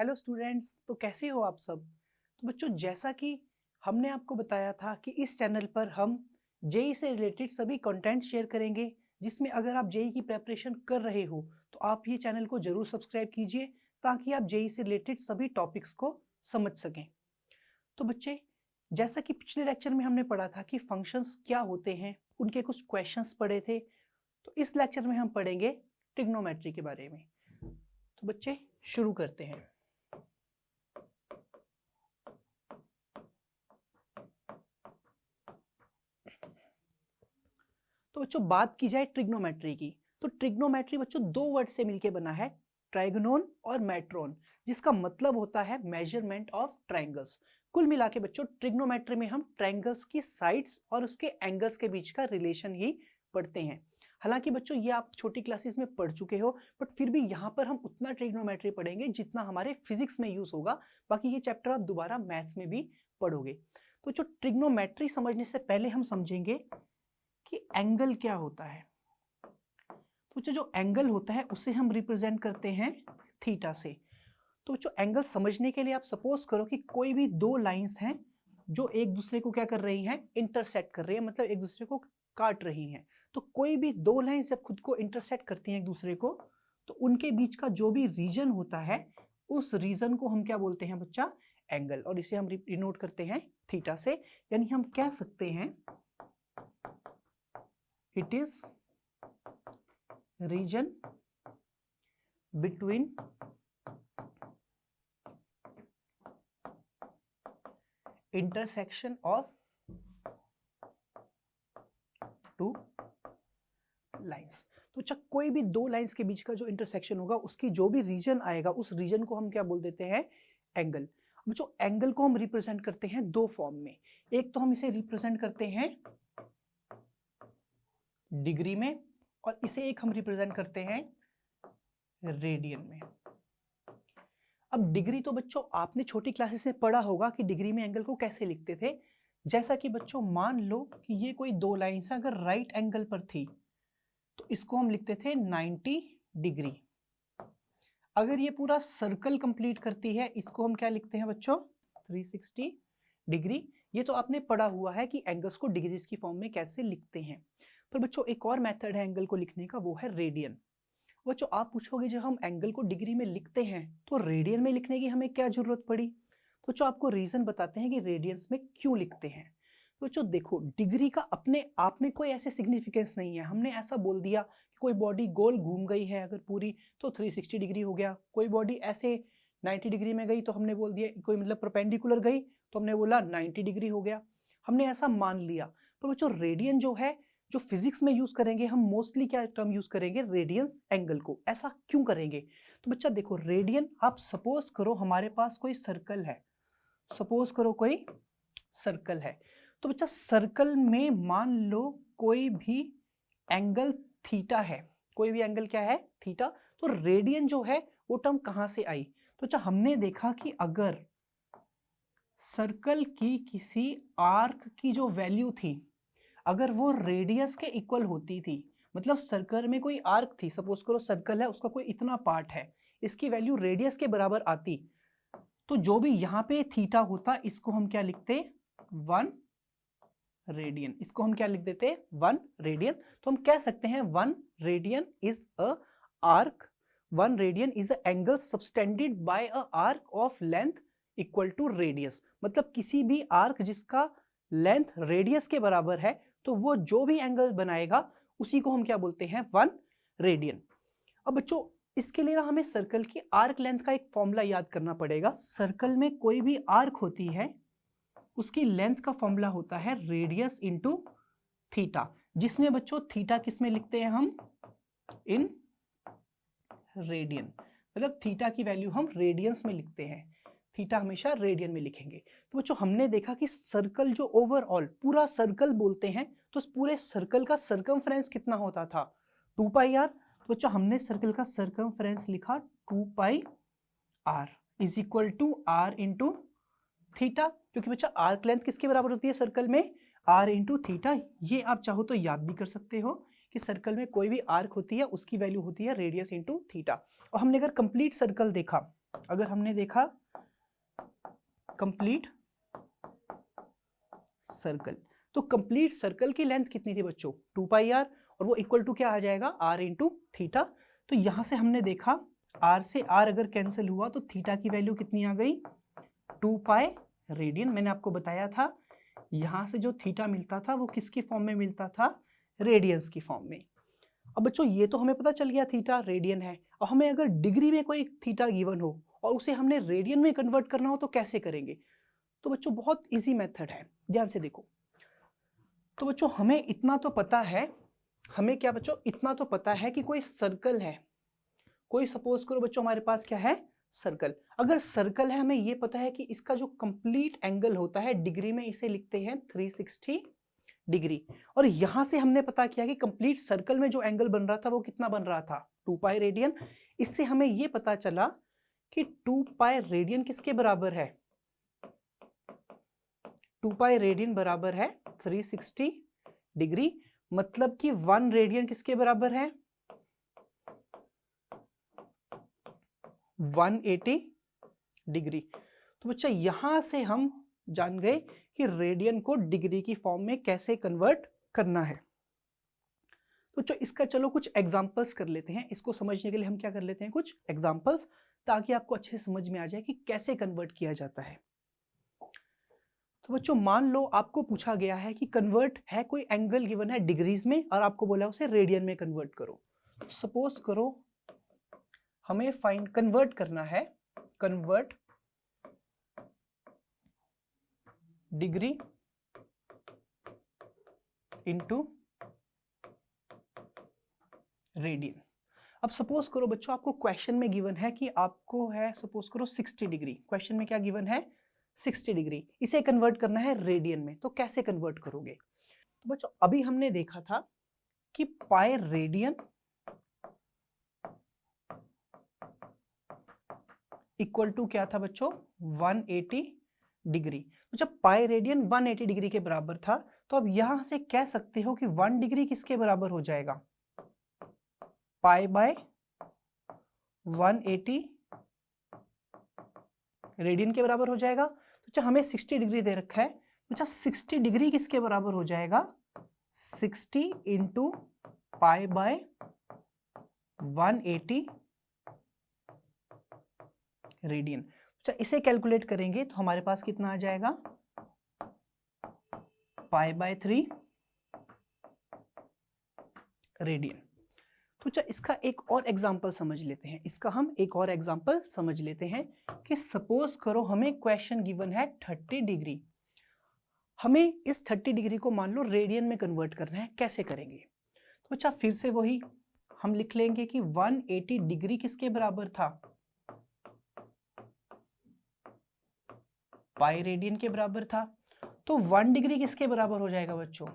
Hello students, तो कैसे हो आप सब। तो बच्चों, जैसा कि हमने आपको बताया था कि इस चैनल पर हम जेई से रिलेटेड सभी कंटेंट शेयर करेंगे, जिसमें अगर आप जेई की प्रेपरेशन कर रहे हो तो आप ये चैनल को जरूर सब्सक्राइब कीजिए ताकि आप जेई से रिलेटेड सभी टॉपिक्स को समझ सकें। तो बच्चे, जैसा कि पिछले लेक्चर में हमने पढ़ा था कि फंक्शंस क्या होते हैं, उनके कुछ क्वेश्चंस पढ़े थे, तो इस लेक्चर में हम पढ़ेंगे ट्रिग्नोमेट्री के बारे में। तो बच्चे, शुरू करते हैं। तो बच्चों, बात की जाए ट्रिग्नोमेट्री की, तो ट्रिग्नोमेट्री बच्चों दो वर्ड से मिलकर बना है, ट्राइगोनोन और मेट्रोन, जिसका मतलब होता है मेजरमेंट ऑफ ट्रायंगल्स। कुल मिला के बच्चों, ट्रिग्नोमेट्री में हम ट्रायंगल्स की साइड्स और उसके एंगल्स के बीच का रिलेशन ही पढ़ते हैं। हालांकि बच्चों ये आप छोटी क्लासेस में पढ़ चुके हो, बट फिर भी यहाँ पर हम उतना ट्रिग्नोमेट्री पढ़ेंगे जितना हमारे फिजिक्स में यूज होगा। बाकी ये चैप्टर आप दोबारा मैथ्स में भी पढ़ोगे। तो जो ट्रिग्नोमेट्री समझने से पहले हम समझेंगे कि एंगल क्या होता है। तो जो एंगल होता है उसे हम रिप्रेजेंट करते हैं थीटा से। तो जो एंगल समझने के लिए आप सपोज करो कि कोई भी दो लाइंस हैं जो एक दूसरे को क्या कर रही हैं, इंटरसेक्ट कर रही है, मतलब एक दूसरे को काट रही हैं। तो कोई भी दो लाइंस जब खुद को इंटरसेक्ट करती हैं एक दूसरे को, तो उनके बीच का जो भी रीजन होता है उस रीजन को हम क्या बोलते हैं बच्चा, एंगल। और इसे हम डिनोट करते हैं थीटा से। यानी हम कह सकते हैं it is region between intersection of two lines। तो अच्छा, कोई भी दो लाइंस के बीच का जो इंटरसेक्शन होगा उसकी जो भी रीजन आएगा उस रीजन को हम क्या बोल देते हैं, एंगल। अब जो एंगल को हम रिप्रेजेंट करते हैं दो फॉर्म में। एक तो हम इसे रिप्रेजेंट करते हैं डिग्री में, और इसे एक हम रिप्रेजेंट करते हैं रेडियन में। अब डिग्री तो बच्चों आपने छोटी क्लासेस में पढ़ा होगा कि डिग्री में एंगल को कैसे लिखते थे। जैसा कि बच्चों मान लो कि ये कोई दो लाइंस अगर राइट एंगल पर थी तो इसको हम लिखते थे 90 डिग्री। अगर ये पूरा सर्कल कंप्लीट करती है इसको हम क्या लिखते हैं बच्चों, 360 डिग्री। ये तो आपने पढ़ा हुआ है कि एंगल्स को डिग्रीज की फॉर्म में कैसे लिखते हैं। पर बच्चों एक और मेथड है एंगल को लिखने का, वो है रेडियन। बच्चों आप पूछोगे जब हम एंगल को डिग्री में लिखते हैं तो रेडियन में लिखने की हमें क्या जरूरत पड़ी। तो जो आपको रीजन बताते हैं कि रेडियंस में क्यों लिखते हैं। तो जो देखो, डिग्री का अपने आप में कोई ऐसे सिग्निफिकेंस नहीं है। हमने ऐसा बोल दिया कि कोई बॉडी गोल घूम गई है अगर पूरी तो 360 डिग्री हो गया, कोई बॉडी ऐसे 90 डिग्री में गई तो हमने बोल दिया, कोई मतलब परपेंडिकुलर गई तो हमने बोला 90 डिग्री हो गया, हमने ऐसा मान लिया। पर बच्चों रेडियन जो है, जो फिजिक्स में यूज करेंगे हम मोस्टली क्या टर्म यूज करेंगे, रेडियंस एंगल को। ऐसा क्यों करेंगे, तो बच्चा देखो रेडियन, आप सपोज करो हमारे पास कोई सर्कल है, सपोज करो कोई सर्कल है, तो बच्चा सर्कल में मान लो कोई भी एंगल थीटा है, कोई भी एंगल क्या है, थीटा। तो रेडियन जो है वो टर्म कहां से आई, तो अच्छा हमने देखा कि अगर सर्कल की किसी आर्क की जो वैल्यू थी अगर वो रेडियस के इक्वल होती थी, मतलब सर्कल में कोई आर्क थी, सपोज करो सर्कल है उसका कोई इतना पार्ट है, इसकी वैल्यू रेडियस के बराबर आती, तो जो भी यहाँ पे थीटा होता इसको हम क्या लिखते, 1 रेडियन। इसको हम क्या लिख देते, 1 रेडियन। तो हम कह सकते हैं 1 radian is a arc, 1 radian is a angle subtended by a arc of length equal to radius. मतलब किसी भी आर्क जिसका लेंथ रेडियस के बराबर है तो वो जो भी एंगल बनाएगा उसी को हम क्या बोलते हैं, 1 रेडियन। अब बच्चों इसके लिए ना हमें सर्कल की आर्क लेंथ का एक फॉर्मूला याद करना पड़ेगा। सर्कल में कोई भी आर्क होती है उसकी लेंथ का फॉर्मूला होता है रेडियस इंटू थीटा, जिसमें बच्चों थीटा किस में लिखते हैं हम, इन रेडियन। मतलब थीटा की वैल्यू हम रेडियंस में लिखते हैं, थीटा हमेशा रेडियन में लिखेंगे। तो बच्चों हमने देखा कि सर्कल जो ओवरऑल पूरा सर्कल बोलते हैं तो उस पूरे सर्कल का सरकमफ्रेंस कितना होता था, 2 पाई आर। तो बच्चों हमने सर्कल का सरकमफ्रेंस लिखा 2 pi r is equal to r into theta, क्योंकि बच्चा आर्क लेंथ किसके बराबर होती है सर्कल में, आर इंटू थीटा। ये आप चाहो तो याद भी कर सकते हो, कि सर्कल में कोई भी आर्क होती है उसकी वैल्यू होती है रेडियस इंटू थीटा। और हमने अगर कंप्लीट सर्कल देखा, अगर हमने देखा कंप्लीट सर्कल, तो कंप्लीट सर्कल की लेंथ कितनी थी बच्चों? 2 पाई आर, और वो इक्वल टू क्या आ जाएगा? R into theta. तो यहां से हमने देखा आर से आर अगर कैंसिल हुआ तो थीटा की वैल्यू कितनी आ गई? 2 पाई रेडियन। मैंने आपको बताया था यहां से जो थीटा मिलता था वो किसकी फॉर्म में मिलता था? रेडियंस की फॉर्म में। अब बच्चों ये तो हमें पता चल गया थीटा रेडियन है, और हमें अगर डिग्री में कोई थीटा गिवन हो और उसे हमने रेडियन में कन्वर्ट करना हो तो कैसे करेंगे? तो बच्चों बहुत इजी मेथड है, ध्यान से देखो। तो बच्चों हमें इतना तो पता है, हमें क्या बच्चों इतना तो पता है कि कोई सर्कल है, कोई सपोज करो बच्चों हमारे पास क्या है? सर्कल। अगर सर्कल है हमें ये पता है कि इसका जो कंप्लीट एंगल होता है डिग्री में इसे लिखते हैं 360 डिग्री। और यहां से हमने पता किया कि कंप्लीट सर्कल में जो एंगल बन रहा था वो कितना बन रहा था? 2 पाई रेडियन। इससे हमें ये पता चला कि 2 पाई रेडियन किसके बराबर है? 2 पाई रेडियन बराबर है 360 डिग्री। मतलब कि 1 रेडियन किसके बराबर है? 180 डिग्री। तो बच्चा यहां से हम जान गए कि रेडियन को डिग्री की फॉर्म में कैसे कन्वर्ट करना है। तो इसका चलो कुछ एग्जांपल्स कर लेते हैं। इसको समझने के लिए हम क्या कर लेते हैं? कुछ एग्जांपल्स, ताकि आपको अच्छे से समझ में आ जाए कि कैसे कन्वर्ट किया जाता है। तो बच्चों मान लो आपको पूछा गया है कि कन्वर्ट है, कोई एंगल गिवन है डिग्रीज में और आपको बोला उसे रेडियन में कन्वर्ट करो। सपोज करो हमें फाइंड कन्वर्ट करना है, कन्वर्ट डिग्री इनटू रेडियन। अब सपोज करो बच्चों आपको क्वेश्चन में गिवन है कि आपको है सपोज करो 60 डिग्री, क्वेश्चन में क्या गिवन है? 60 डिग्री। इसे कन्वर्ट करना है रेडियन में, तो कैसे कन्वर्ट करोगे? तो बच्चों अभी हमने देखा था कि पाई रेडियन इक्वल टू क्या था बच्चों? 180 डिग्री। तो जब पाई रेडियन 180 डिग्री के बराबर था, तो अब यहां से कह सकते हो कि 1 डिग्री किसके बराबर हो जाएगा? पाई बाय 180 रेडियन के बराबर हो जाएगा। तो हमें 60 डिग्री दे रखा है, तो 60 डिग्री किसके बराबर हो जाएगा? 60 इंटू पाई बाय 180 रेडियन। अच्छा इसे कैलकुलेट करेंगे तो हमारे पास कितना आ जाएगा? Pi by 3 radian. तो अच्छा इसका एक और एग्जांपल समझ लेते हैं, इसका हम एक और एग्जांपल समझ लेते हैं कि सपोज करो हमें क्वेश्चन गिवन है 30 डिग्री, हमें इस 30 डिग्री को मान लो रेडियन में कन्वर्ट करना है, कैसे करेंगे? तो अच्छा फिर से वही हम लिख लेंगे कि 180 डिग्री किसके बराबर था? पाई रेडियन के बराबर था। तो 1 डिग्री किसके बराबर हो जाएगा बच्चों?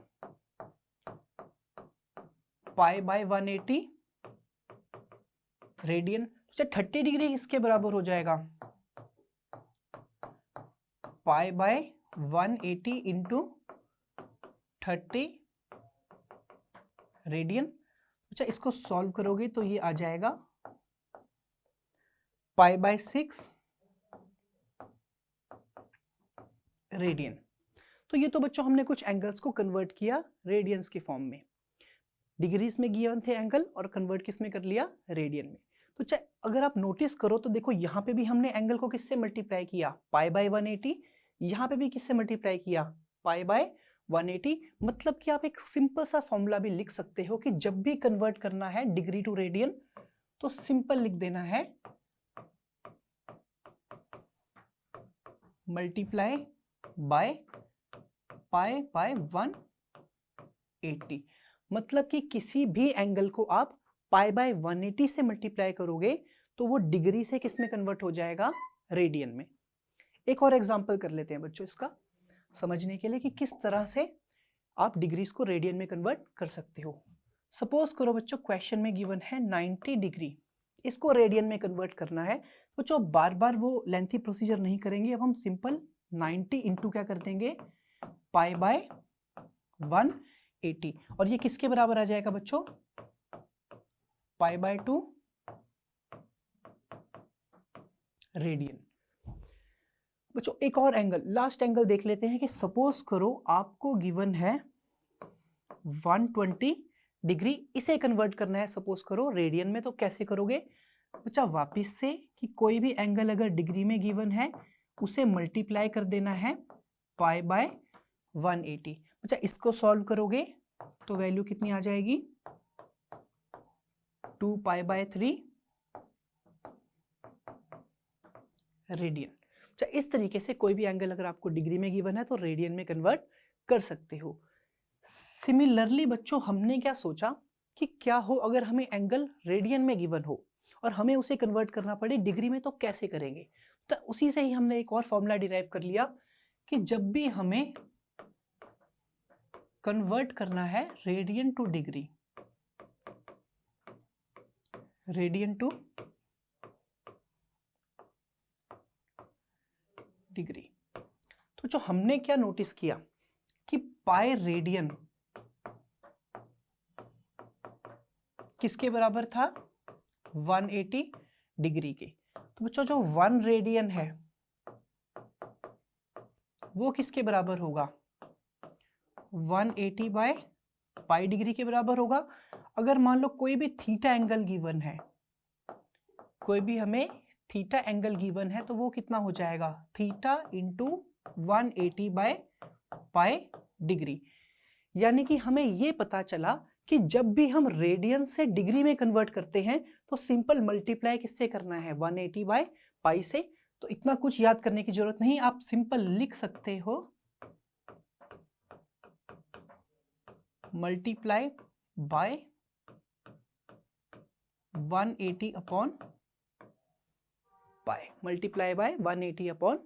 Pi by 180 radian. अच्छा 30 डिग्री किसके बराबर हो जाएगा? Pi by 180 into 30 radian. अच्छा इसको सॉल्व करोगे तो ये आ जाएगा पाई बाय 6 रेडियन। तो ये तो बच्चों हमने कुछ एंगल्स को कन्वर्ट किया रेडियंस की फॉर्म में, डिग्रीज में गिवन थे एंगल और कन्वर्ट किस में कर लिया? रेडियन में। तो चाहे अगर आप नोटिस करो तो देखो यहाँ पे भी हमने एंगल को किससे मल्टीप्लाई किया? Pi by 180। यहाँ पे भी किससे मल्टीप्लाई किया? Pi by 180। मतलब कि आप एक सिंपल सा फॉर्मूला भी लिख सकते हो कि जब भी कन्वर्ट करना है डिग्री टू रेडियन तो सिंपल लिख देना है मल्टीप्लाई बाय पाई बाय 180। मतलब कि किसी भी एंगल को आप पाई बाय 180 से मल्टीप्लाई करोगे तो वो डिग्री से किस में कन्वर्ट हो जाएगा? रेडियन में। एक और एग्जांपल कर लेते हैं बच्चों इसका समझने के लिए कि किस तरह से आप डिग्रीज को रेडियन में कन्वर्ट कर सकते हो। सपोज करो बच्चों क्वेश्चन में गिवन है 90 डिग्री, इसको रेडियन में कन्वर्ट करना है। बच्चों बार बार वो लेंथी प्रोसीजर नहीं करेंगे, अब हम सिंपल 90 इंटू क्या कर देंगे? पाई बाय 180 80 और ये किसके बराबर आ जाएगा बच्चों, π/2 रेडियन। बच्चों एक और एंगल, लास्ट एंगल देख लेते हैं कि सपोज करो आपको गिवन है 120 डिग्री, इसे कन्वर्ट करना है सपोज करो रेडियन में, तो कैसे करोगे बच्चा, वापिस से कि कोई भी एंगल अगर डिग्री में गिवन है उसे मल्टीप्लाई कर देना है π/180। बच्चा इसको सॉल्व करोगे तो वैल्यू कितनी आ जाएगी, 2π/3 रेडियन। अच्छा इस तरीके से कोई भी एंगल अगर आपको डिग्री में गिवन है तो रेडियन में कन्वर्ट कर सकते हो। सिमिलरली बच्चों हमने क्या सोचा कि क्या हो अगर हमें एंगल रेडियन में गिवन हो और हमें उसे कन्वर्ट करना पड़े डिग्री में, तो कैसे करेंगे। तो उसी से ही हमने एक और फॉर्मूला डिराइव कर लिया कि जब भी हमें कन्वर्ट करना है radian two degree, radian two degree, तो जो हमने क्या नोटिस किया कि पाई रेडियन किसके बराबर था, 180 डिग्री के। तो बच्चों जो 1 रेडियन है वो किसके बराबर होगा, 180/π डिग्री के बराबर होगा। अगर मान लो कोई भी थीटा एंगल गिवन है, कोई भी हमें थीटा एंगल गिवन है, तो वो कितना हो जाएगा, थीटा इंटू 180/π डिग्री। यानी कि हमें ये पता चला कि जब भी हम रेडियन से डिग्री में कन्वर्ट करते हैं तो सिंपल मल्टीप्लाई किससे करना है, 180/π से। तो इतना कुछ याद करने की जरूरत नहीं, आप सिंपल लिख सकते हो मल्टीप्लाई बाय 180/π, मल्टीप्लाई बाय 180/π। और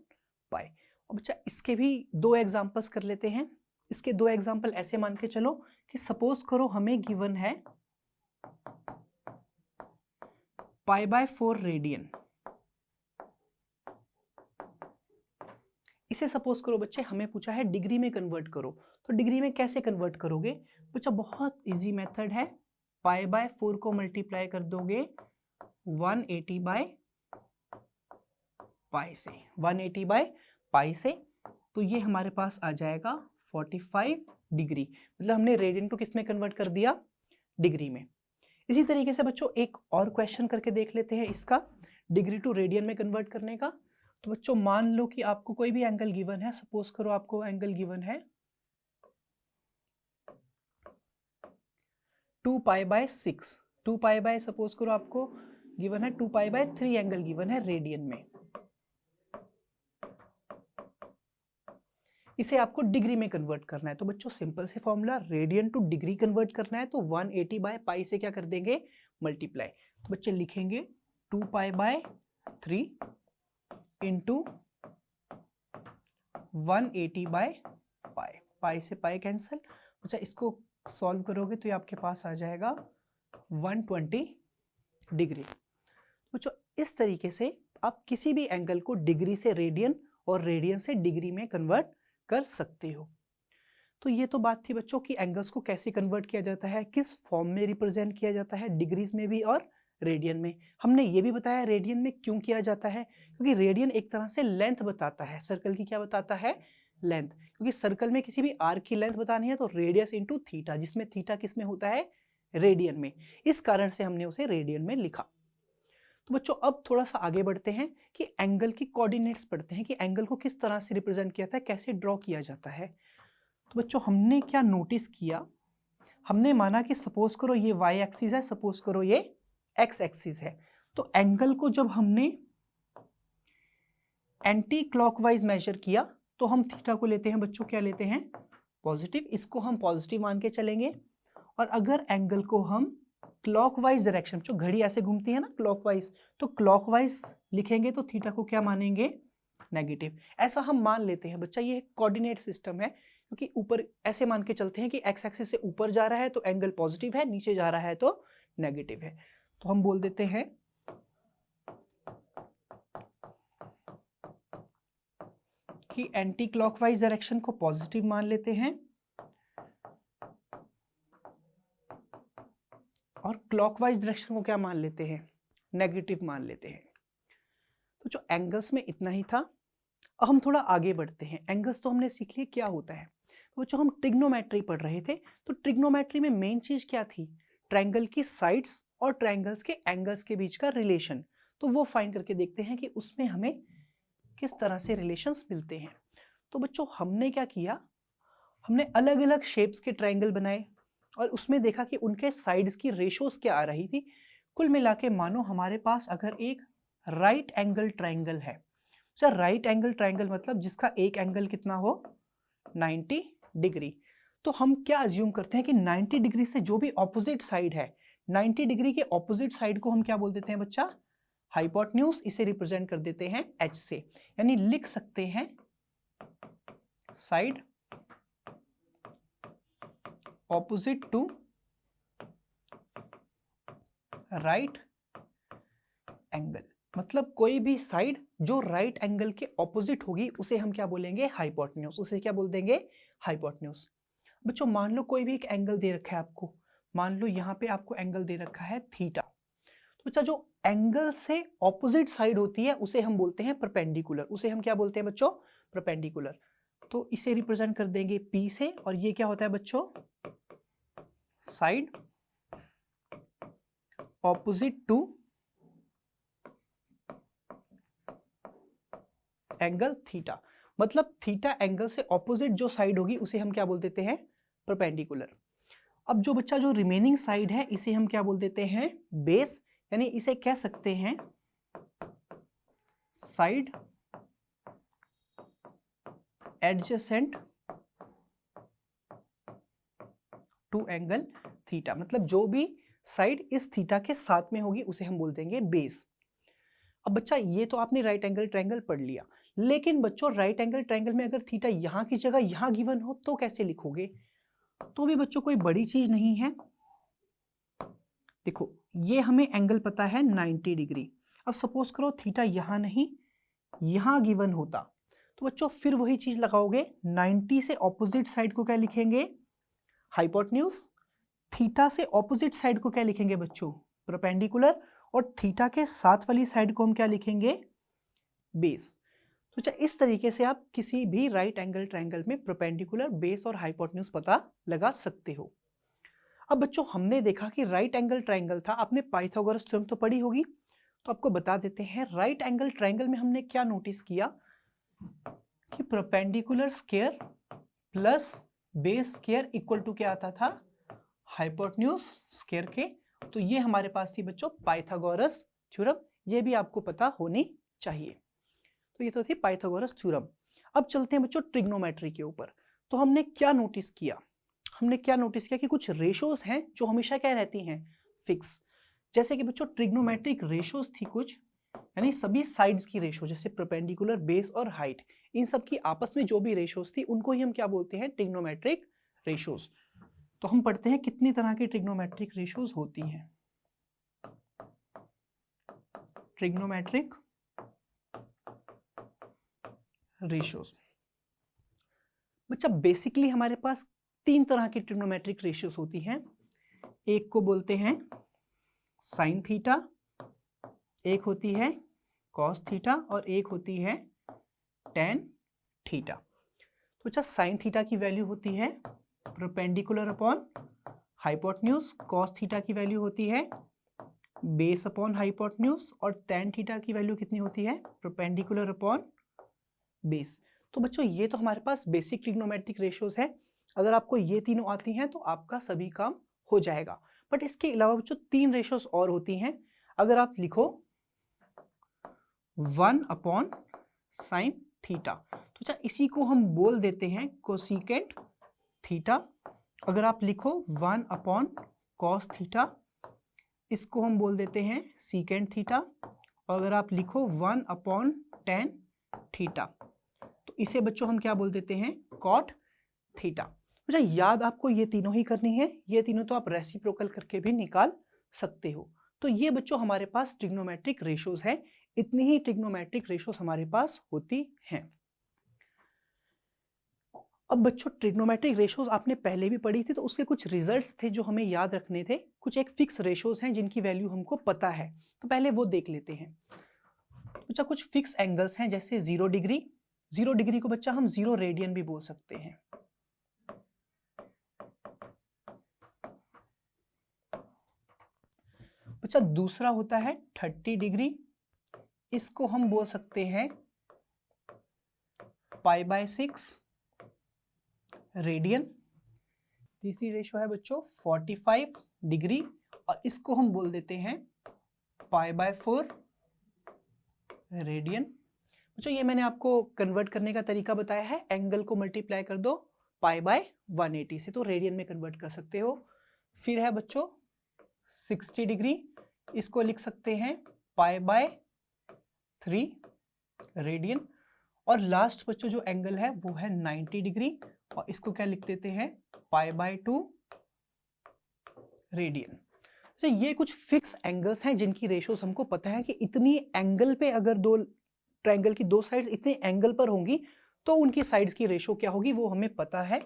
बच्चा इसके भी दो एग्जांपल्स कर लेते हैं। इसके दो एग्जांपल ऐसे मान के चलो कि सपोज करो हमें गिवन है π/4 रेडियन। इसे सपोज करो बच्चे हमें पूछा है डिग्री में कन्वर्ट करो, तो डिग्री में कैसे कन्वर्ट करोगे बच्चा, बहुत इजी मेथड है। π/4 को मल्टीप्लाई कर दोगे 180/π से, 180/π से, तो ये हमारे पास आ जाएगा 45 डिग्री। मतलब हमने रेडियन टू किस में कन्वर्ट कर दिया, डिग्री में। इसी तरीके से बच्चों एक और क्वेश्चन करके देख लेते हैं इसका, डिग्री टू रेडियन में कन्वर्ट करने का। तो बच्चों मान लो कि आपको कोई भी एंगल गिवन है, सपोज करो आपको एंगल गिवन है 2π/6, 2π सपोज करो आपको गिवन है 2π/3 एंगल गिवन है रेडियन में। इसे आपको डिग्री में कन्वर्ट करना है, तो बच्चों सिंपल से formula, radian two degree convert करना है तो 180/π से क्या कर देंगे, मल्टीप्लाई। तो बच्चे लिखेंगे 2π/3 इंटू 180/π, पाई से पाई कैंसिल। अच्छा इसको सॉल्व करोगे तो ये आपके पास आ जाएगा 120 डिग्री। बच्चों इस तरीके से आप किसी भी एंगल को डिग्री से रेडियन और रेडियन से डिग्री में कन्वर्ट कर सकते हो। तो ये तो बात थी बच्चों कि एंगल्स को कैसे कन्वर्ट किया जाता है, किस फॉर्म में रिप्रेजेंट किया जाता है, डिग्रीज में भी और रेडियन में। हमने ये भी बताया रेडियन में क्यों किया जाता है, क्योंकि रेडियन एक तरह से लेंथ बताता है, सर्कल की क्या बताता है, लेंथ। क्योंकि सर्कल में किसी भी आर्क की लेंथ बतानी है तो रेडियस इंटू थीटा, जिसमें थीटा किस में होता है, रेडियन में। इस कारण से हमने उसे रेडियन में लिखा। तो बच्चों अब थोड़ा सा आगे बढ़ते हैं कि एंगल की कोऑर्डिनेट्स पढ़ते हैं कि एंगल को किस तरह से रिप्रेजेंट किया जाता है, कैसे ड्रॉ किया जाता है। तो बच्चों हमने क्या नोटिस किया, हमने माना कि सपोज करो ये वाई एक्सिस है, सपोज करो ये एक्स एक्सिस है। तो एंगल को जब हमने एंटी क्लॉकवाइज मेजर किया तो हम थीटा को लेते हैं बच्चों, क्या लेते हैं, पॉजिटिव। इसको हम पॉजिटिव मान के चलेंगे। और अगर एंगल को हम क्लॉकवाइज डायरेक्शन, जो घड़ी ऐसे घूमती है ना क्लॉकवाइज, तो क्लॉकवाइज लिखेंगे तो थीटा को क्या मानेंगे, नेगेटिव। ऐसा हम मान लेते हैं बच्चा, ये कोऑर्डिनेट सिस्टम है, क्योंकि ऊपर ऐसे मान के चलते हैं कि एक्स एक्सिस से ऊपर जा रहा है तो एंगल पॉजिटिव है, नीचे जा रहा है तो नेगेटिव है। तो हम बोल देते हैं कि एंटी क्लॉकवाइज डायरेक्शन को पॉजिटिव मान लेते हैं और क्लॉकवाइज डायरेक्शन को क्या मान लेते हैं, नेगेटिव मान लेते हैं। तो जो एंगल्स में इतना ही था। अब हम थोड़ा आगे बढ़ते हैं। एंगल्स तो हमने सीख लिए क्या होता है। तो जो हम ट्रिग्नोमेट्री पढ़ रहे थे, तो ट्रिग्नोमेट्री में मेन चीज क्या थी, ट्रायंगल की साइड्स और ट्रायंगल्स के एंगल्स के बीच का रिलेशन। तो वो फाइंड करके देखते हैं कि उसमें हमें किस तरह से रिलेशंस मिलते हैं। तो बच्चों हमने क्या किया, हमने अलग अलग शेप्स के ट्रायंगल बनाए और उसमें देखा कि उनके साइड्स की रेशोज क्या आ रही थी। कुल मिला के मानो हमारे पास अगर एक राइट एंगल ट्रायंगल है, सर राइट एंगल ट्रायंगल मतलब जिसका एक एंगल कितना हो 90 डिग्री, तो हम क्या अज्यूम करते हैं कि 90 डिग्री से जो भी ऑपोजिट साइड है, 90 डिग्री के ऑपोजिट साइड को हम क्या बोल देते हैं बच्चा, हाइपोटेन्यूज। इसे रिप्रेजेंट कर देते हैं h से, यानी लिख सकते हैं side opposite to right angle. मतलब कोई भी साइड जो राइट एंगल के ऑपोजिट होगी उसे हम क्या बोलेंगे, हाइपोटेन्यूज। उसे क्या बोल देंगे, हाइपोटेन्यूज। बच्चों मान लो कोई भी एक एंगल दे रखा है आपको, मान लो यहाँ पे आपको एंगल दे रखा है थीटा। तो बच्चा जो एंगल से ऑपोजिट साइड होती है उसे हम बोलते हैं परपेंडिकुलर। उसे हम क्या बोलते हैं बच्चों, परपेंडिकुलर। तो इसे रिप्रेजेंट कर देंगे P से, और ये क्या होता है बच्चों, side opposite to angle theta. मतलब थीटा एंगल से ऑपोजिट जो साइड होगी उसे हम क्या बोल देते हैं, परपेंडिकुलर। अब जो बच्चा जो रिमेनिंग साइड है इसे हम क्या बोल देते हैं, बेस। यानी इसे कह सकते हैं side adjacent to angle theta. मतलब जो भी साइड इस थीटा के साथ में होगी उसे हम बोल देंगे बेस। अब बच्चा ये तो आपने राइट एंगल ट्रायंगल पढ़ लिया, लेकिन बच्चों राइट एंगल ट्रायंगल में अगर थीटा यहां की जगह यहां गिवन हो तो कैसे लिखोगे। तो भी बच्चों कोई बड़ी चीज नहीं है। देखो ये हमें एंगल पता है 90 डिग्री। अब सपोज करो थीटा यहां नहीं यहां गिवन होता, तो बच्चों फिर वही चीज लगाओगे। 90 से ऑपोजिट साइड को क्या लिखेंगे, हाइपोटेन्यूज। थीटा से ऑपोजिट साइड को क्या लिखेंगे बच्चों, परपेंडिकुलर। और थीटा के साथ वाली साइड को हम क्या लिखेंगे, बेस। तो अच्छा इस तरीके से आप किसी भी राइट एंगल ट्रायंगल में परपेंडिकुलर, बेस और हाइपोटेन्यूज पता लगा सकते हो। अब बच्चों हमने देखा कि राइट एंगल ट्रायंगल था, आपने पाइथागोरस थ्योरम तो पढ़ी होगी, तो आपको बता देते हैं राइट एंगल ट्रायंगल में हमने क्या नोटिस किया कि perpendicular square plus base square equal to क्या आता था, हाइपोटेन्यूज स्क्वायर के। तो ये हमारे पास थी बच्चों पाइथागोरस थ्योरम, ये भी आपको पता होनी चाहिए। तो ये तो थी पाइथागोरस थ्योरम। अब चलते हैं बच्चों ट्रिग्नोमेट्री के ऊपर। तो हमने क्या नोटिस किया, हमने क्या नोटिस किया कि कुछ रेशोज हैं जो हमेशा क्या रहती हैं, फिक्स। जैसे कि बच्चों ट्रिग्नोमेट्रिक रेशोज थी कुछ, यानी सभी साइड्स की रेशो, जैसे परपेंडिकुलर, बेस और हाइट, इन सब की आपस में जो भी रेशोज थी उनको ही हम क्या बोलते हैं, ट्रिग्नोमेट्रिक रेशोज। तो हम पढ़ते हैं कितनी तरह की ट्रिग्नोमेट्रिक रेशोज होती हैं। ट्रिग्नोमेट्रिक रेशोज बच्चा बेसिकली हमारे पास 3 तरह की ट्रिग्नोमेट्रिक रेशियोज होती हैं। एक को बोलते हैं साइन थीटा, एक होती है कॉस थीटा और एक होती है टेन थीटा। तो अच्छा साइन थीटा की वैल्यू होती है perpendicular upon hypotenuse, cos theta की वैल्यू होती है बेस अपॉन हाइपोटेन्यूज, और टेन थीटा की वैल्यू कितनी होती है, परपेंडिकुलर अपॉन बेस। तो बच्चों ये तो हमारे पास बेसिक ट्रिग्नोमेट्रिक रेशियोज है। अगर आपको ये तीनों आती हैं तो आपका सभी काम हो जाएगा। बट इसके अलावा बच्चों 3 रेशियोज और होती हैं। अगर आप लिखो 1 अपॉन साइन थीटा, तो अच्छा इसी को हम बोल देते हैं कोसिकेंट थीटा। अगर आप लिखो 1 अपॉन कॉस थीटा, इसको हम बोल देते हैं सीकेंट थीटा। और अगर आप लिखो 1 अपॉन टेन थीटा, तो इसे बच्चों हम क्या बोल देते हैं, कॉट थीटा। अच्छा याद आपको ये तीनों ही करनी है, ये तीनों तो आप रेसिप्रोकल करके भी निकाल सकते हो। तो ये बच्चों हमारे पास ट्रिग्नोमेट्रिक रेशियोज है। इतनी ही ट्रिग्नोमेट्रिक रेशियोज हमारे पास होती हैं। अब बच्चों ट्रिग्नोमेट्रिक रेशोज आपने पहले भी पढ़ी थी, तो उसके कुछ रिजल्ट्स थे जो हमें याद रखने थे। कुछ एक फिक्स रेशोज हैं जिनकी वैल्यू हमको पता है, तो पहले वो देख लेते हैं। बच्चा कुछ फिक्स एंगल्स हैं, जैसे 0 डिग्री। 0 डिग्री को बच्चा हम 0 रेडियन भी बोल सकते हैं। बच्चा दूसरा होता है 30 डिग्री, इसको हम बोल सकते हैं π/6 रेडियन। तीसरी रेशो है बच्चों 45 डिग्री, और इसको हम बोल देते हैं π/4 रेडियन। बच्चों ये मैंने आपको कन्वर्ट करने का तरीका बताया है, एंगल को मल्टीप्लाई कर दो π/180 से, तो रेडियन में कन्वर्ट कर सकते हो। फिर है बच्चों 60 डिग्री, इसको लिख सकते हैं π/3 रेडियन। और लास्ट बच्चों जो एंगल है वो है 90 डिग्री, और इसको क्या लिख देते हैं π/2 रेडियन। तो ये कुछ फिक्स एंगल्स हैं जिनकी रेशोस हमको पता है कि इतनी एंगल पे, अगर दो ट्रायंगल की दो साइड्स इतने एंगल पर होंगी तो उनकी साइड्स की रेशो क्या होगी वो हमें पता है,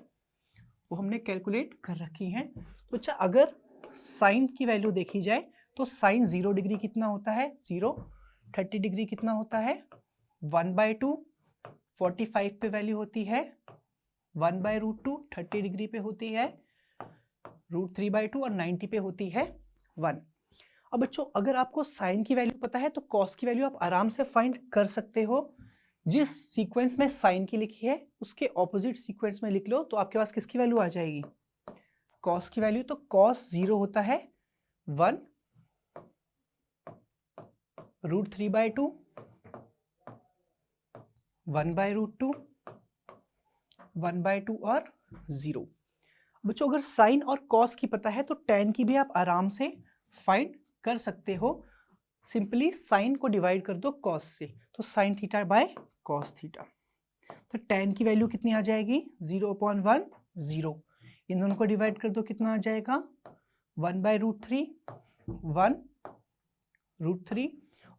वो हमने कैलकुलेट कर रखी है। तो अच्छा, अगर साइन की वैल्यू देखी जाए तो साइन 0 डिग्री कितना होता है 0, 30 डिग्री कितना होता है 1/2, 45 पे वैल्यू होती है 1/√2, 30 डिग्री पे होती है √3/2, और 90 पे होती है 1। अब बच्चों अगर आपको साइन की वैल्यू पता है तो कॉस की वैल्यू आप आराम से फाइंड कर सकते हो। जिस सीक्वेंस में साइन की लिखी है उसके ऑपोजिट सीक्वेंस में लिख लो, तो आपके पास किसकी वैल्यू आ जाएगी कॉस की वैल्यू। तो कॉस 0 होता है 1 √3/2, 1/√2, 1/2 और 0। बच्चों अगर साइन और कॉस की पता है तो टैन की भी आप आराम से फाइंड कर सकते हो। सिंपली साइन को डिवाइड कर दो कॉस से, तो sine theta by cos theta. तो टैन की वैल्यू कितनी आ जाएगी 0/1 0। इन दोनों को डिवाइड कर दो, कितना आ जाएगा 1/√3 1√3।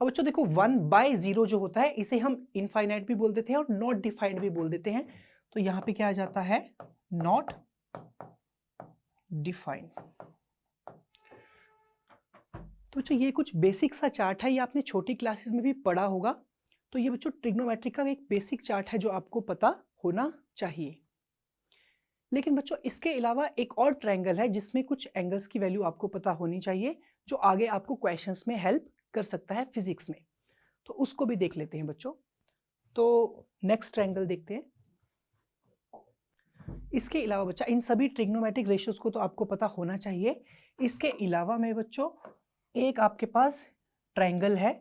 और बच्चों देखो 1/0 जो होता है इसे हम इनफाइनाइट भी बोल देते हैं और नॉट डिफाइंड भी बोल देते हैं। तो यहाँ पे क्या आ जाता है नॉट डिफाइंड। तो बच्चों ये कुछ बेसिक सा चार्ट है, ये आपने छोटी क्लासेस में भी पढ़ा होगा। तो ये बच्चों ट्रिग्नोमेट्री का एक बेसिक चार्ट है जो आपको पता होना चाहिए। लेकिन बच्चों इसके अलावा एक और ट्रायंगल है जिसमें कुछ एंगल्स की वैल्यू आपको पता होनी चाहिए, जो आगे आपको क्वेश्चंस में हेल्प कर सकता है फिजिक्स में। तो उसको भी देख लेते हैं बच्चों। तो नेक्स्ट ट्रायंगल देखते हैं। इसके अलावा बच्चा इन सभी ट्रिग्नोमेट्रिक रेशियोज को तो आपको पता होना चाहिए। इसके अलावा में बच्चों एक आपके पास ट्रायंगल है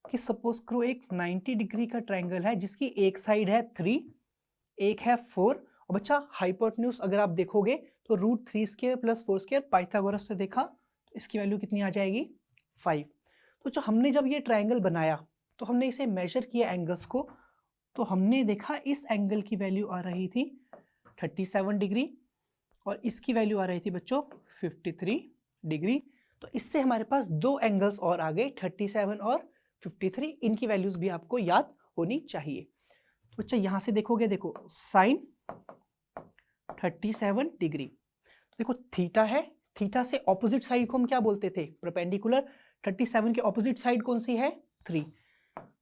कि सपोज करो एक 90 डिग्री का ट्रायंगल है जिसकी एक साइड है 3, एक है 4। और बच्चा हाइपोटेन्यूज अगर आप देखोगे तो √3² + 4² पाइथागोरस से देखा तो इसकी वैल्यू कितनी आ जाएगी 5। तो जो हमने जब ये ट्रायंगल बनाया तो हमने इसे मेजर किया एंगल्स को, तो हमने देखा इस एंगल की वैल्यू आ रही थी 37 डिग्री और इसकी वैल्यू आ रही थी बच्चों 53 डिग्री। तो इससे हमारे पास दो एंगल्स और आ गए 37 और 53। इनकी वैल्यूज भी आपको याद होनी चाहिए। तो बच्चा यहाँ से देखोगे, देखो साइन 37 डिग्री, तो देखो थीटा है, थीटा से ऑपोजिट साइड को हम क्या बोलते थे परपेंडिकुलर। 37 के ऑपोजिट साइड कौन सी है 3,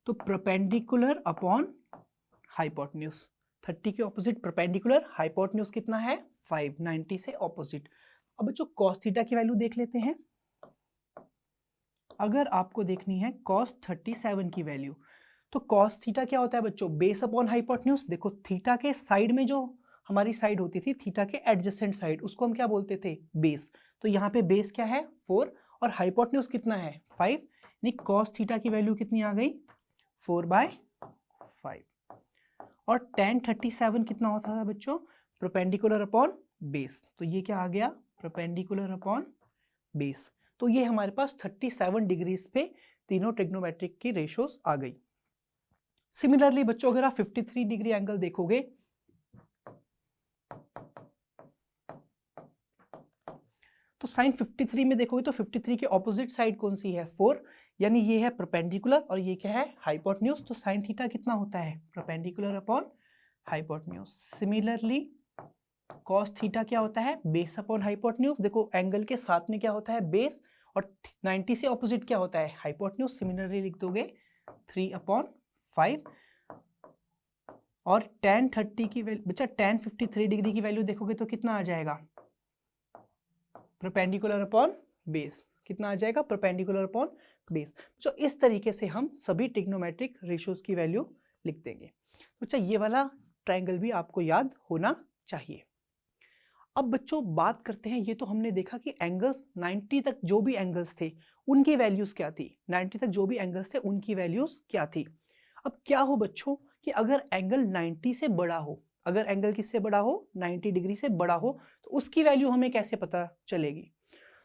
तो परपेंडिकुलर अपॉन हाइपोटेन्यूज। 30 के ऑपोजिट परपेंडिकुलर, हाइपोटेन्यूज कितना है 5, 90 से ऑपोजिट। अब बच्चों कॉस थीटा की वैल्यू देख लेते हैं। अगर आपको देखनी है कॉस 37 की वैल्यू, तो कॉस थीटा क्या होता है बच्चों बेस अपॉन हाइपोटेन्यूज। देखो थीटा के साइड में जो हमारी साइड होती थी, थीटा के एडजेसेंट साइड, उसको हम क्या बोलते थे बेस। तो यहाँ पे बेस क्या है 4 और हाइपोटेन्यूज कितना है 5, यानी कॉस थीटा की वैल्यू कितनी आ गई 4/5। और tan 37 कितना होता था बच्चों परपेंडिकुलर अपॉन बेस, तो ये क्या आ गया परपेंडिकुलर अपॉन बेस। तो ये हमारे पास 37 डिग्रीज पे तीनों ट्रिग्नोमेट्रिक की रेशोस आ गई। सिमिलरली बच्चों अगर आप 53 डिग्री एंगल देखोगे तो साइन 53 में देखोगे तो 53 के ऑपोजिट साइड कौन सी है 4, यानी ये है परपेंडिकुलर और ये क्या है हाइपोटेन्यूज। तो साइन थीटा कितना होता है perpendicular upon hypotenuse. Similarly cos theta क्या होता है, बेस अपॉन हाइपोटेन्यूज। देखो एंगल के साथ में क्या होता है, बेस, और 90 से ऑपोजिट क्या होता है, हाइपोटेन्यूज। सिमिलरली लिख दोगे 3/5, और tan 30 की वैल्यू बच्चा tan 53 डिग्री की वैल्यू देखोगे तो कितना आ जाएगा, परपेंडिकुलर अपॉन बेस। कितना आ जाएगा, परपेंडिकुलर अपॉन बेस। तो इस तरीके से हम सभी ट्रिग्नोमेट्रिक रेशियोज की वैल्यू लिख देंगे। तो अच्छा, ये वाला ट्रायंगल भी आपको याद होना चाहिए। अब बच्चों बात करते हैं, ये तो हमने देखा कि एंगल्स 90 तक जो भी एंगल्स थे उनकी वैल्यूज क्या थी, 90 तक जो भी एंगल्स थे उनकी वैल्यूज क्या थी। अब क्या हो बच्चों कि अगर एंगल 90 से बड़ा हो, अगर एंगल किससे बड़ा हो, 90 डिग्री से बड़ा हो, तो उसकी वैल्यू हमें कैसे पता चलेगी।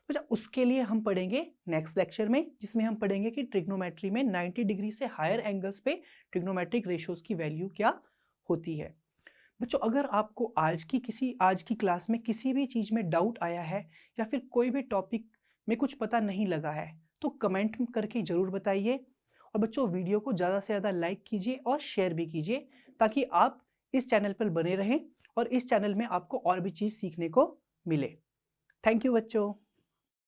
तो उसके लिए हम पढ़ेंगे नेक्स्ट लेक्चर में, जिसमें हम पढ़ेंगे कि ट्रिग्नोमेट्री में 90 डिग्री से हायर एंगल्स पे ट्रिग्नोमेट्रिक रेशियोज की वैल्यू क्या होती है। बच्चों अगर आपको आज की क्लास में किसी भी चीज़ में डाउट आया है या फिर कोई भी टॉपिक में कुछ पता नहीं लगा है तो कमेंट करके ज़रूर बताइए। और बच्चों वीडियो को ज़्यादा से ज़्यादा लाइक कीजिए और शेयर भी कीजिए, ताकि आप इस चैनल पर बने रहें और इस चैनल में आपको और भी चीज़ सीखने को मिले। थैंक यू बच्चों।